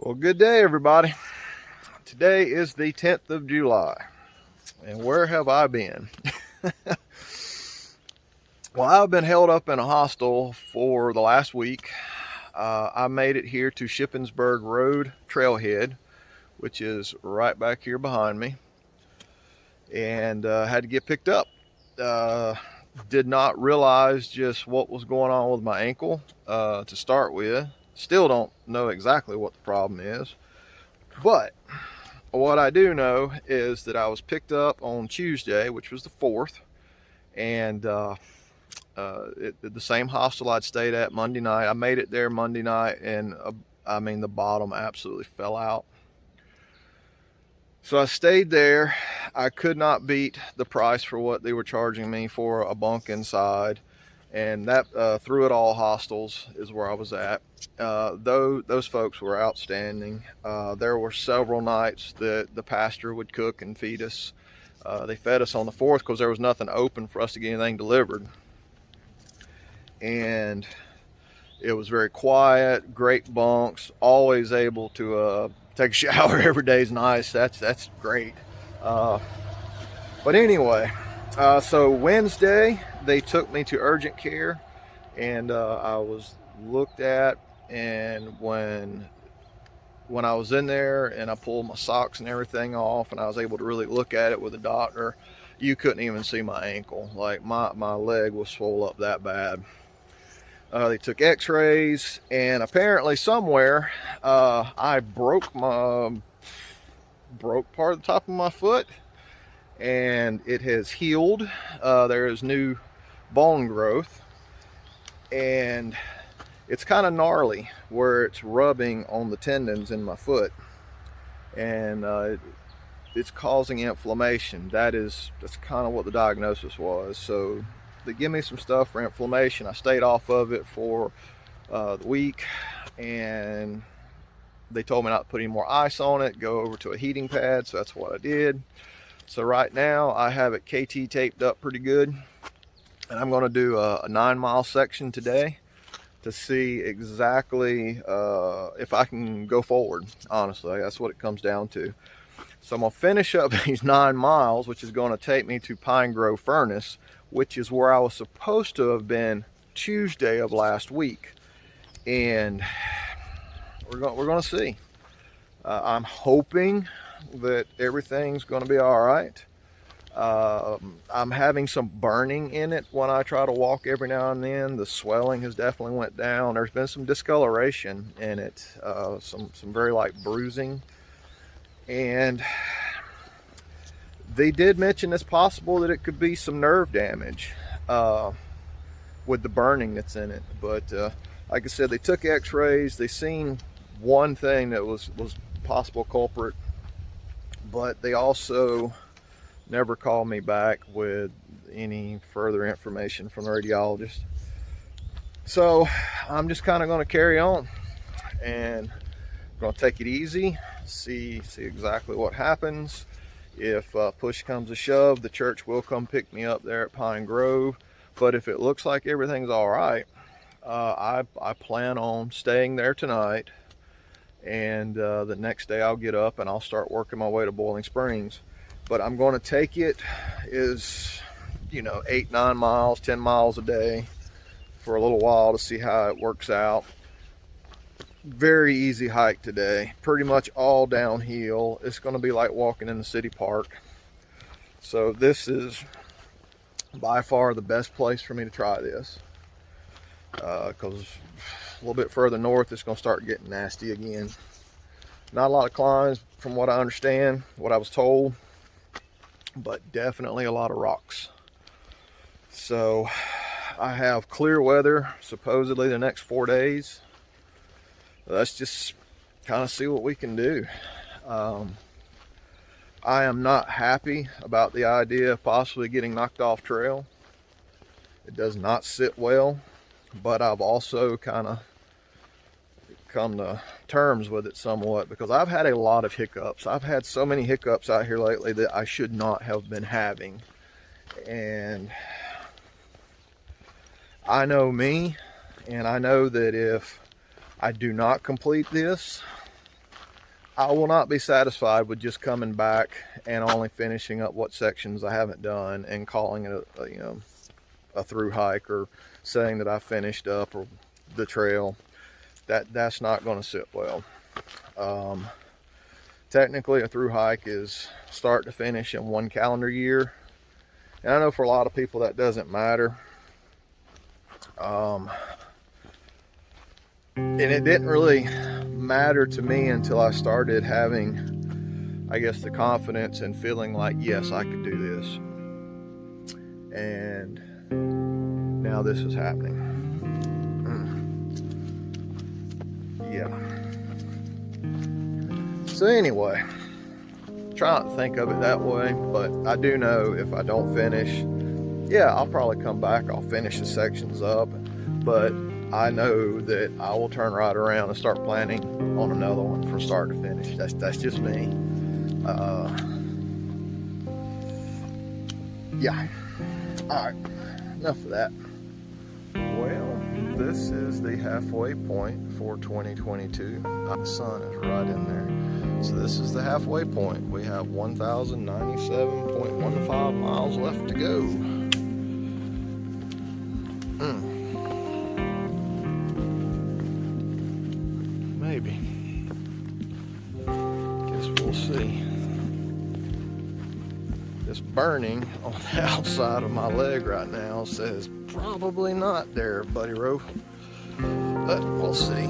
Well, good day, everybody. Today is the 10th of July. And where have I been? Well, I've been held up in a hostel for the last week. I made it here to Shippensburg Road Trailhead, which is right back here behind me, and had to get picked up. Did not realize just what was going on with my ankle to start with. Still don't know exactly what the problem is, but what I do know is that I was picked up on Tuesday, which was the 4th, and the same hostel I'd stayed at Monday night. I made it there Monday night, and I mean, the bottom absolutely fell out. So I stayed there. I could not beat the price for what they were charging me for a bunk inside, and that Through It All Hostels is where I was at. Those folks were outstanding. There were several nights that the pastor would cook and feed us. They fed us on the 4th because there was nothing open for us to get anything delivered, and it was very quiet. Great bunks. Always able to take a shower every day is nice. That's great. But anyway, so Wednesday they took me to urgent care, and I was looked at. And when I was in there and I pulled my socks and everything off, and I was able to really look at it with the doctor, you couldn't even see my ankle. Like my leg was swollen up that bad. They took x-rays, and apparently somewhere I broke part of the top of my foot, and it has healed. There is new bone growth, and it's kind of gnarly where it's rubbing on the tendons in my foot, and it's causing inflammation. That's kind of what the diagnosis was. So they give me some stuff for inflammation. I stayed off of it for the week, and they told me not to put any more ice on it, go over to a heating pad. So that's what I did. So right now I have it KT taped up pretty good, and I'm going to do a 9-mile section today to see exactly if I can go forward. Honestly, that's what it comes down to. So I'm going to finish up these 9 miles, which is going to take me to Pine Grove Furnace, which is where I was supposed to have been Tuesday of last week. And we're going to see. I'm hoping that everything's going to be all right. I'm having some burning in it when I try to walk every now and then. The swelling has definitely went down. There's been some discoloration in it, some very light bruising. And they did mention it's possible that it could be some nerve damage with the burning that's in it. But like I said, they took x-rays. They seen one thing that was possible culprit, but they also never called me back with any further information from the radiologist. So I'm just kind of going to carry on and going to take it easy, see exactly what happens. If push comes to shove, the church will come pick me up there at Pine Grove. But if it looks like everything's all right, I plan on staying there tonight, and the next day I'll get up and I'll start working my way to Boiling Springs. But I'm going to take it is 8, 9 miles, 10 miles a day for a little while to see how it works out. Very easy hike today, pretty much all downhill. It's going to be like walking in the city park. So this is by far the best place for me to try this, because a little bit further north it's going to start getting nasty again. Not a lot of climbs from what I understand, what I was told, but definitely a lot of rocks. So I have clear weather supposedly the next 4 days. Let's just kind of see what we can do. I am not happy about the idea of possibly getting knocked off trail. It does not sit well, but I've also kind of come to terms with it somewhat, because I've had a lot of hiccups. I've had so many hiccups out here lately that I should not have been having. And I know me, and I know that if I do not complete this, I will not be satisfied with just coming back and only finishing up what sections I haven't done and calling it a through hike, or saying that I finished up or the trail. That's not going to sit well. Technically, a through hike is start to finish in 1 calendar year, and I know for a lot of people that doesn't matter. And it didn't really matter to me until I started having, I guess, the confidence and feeling like, yes, I could do this. And now this is happening. Yeah. So anyway, try not to think of it that way, but I do know if I don't finish, yeah, I'll probably come back, I'll finish the sections up, but I know that I will turn right around and start planning on another one from start to finish. That's just me. Yeah. All right, enough of that. Well, this is the halfway point for 2022. The sun is right in there. So this is the halfway point. We have 1,097.15 miles left to go. Maybe. Guess we'll see. This burning on the outside of my leg right now says probably not there, buddy Rowe. But we'll see.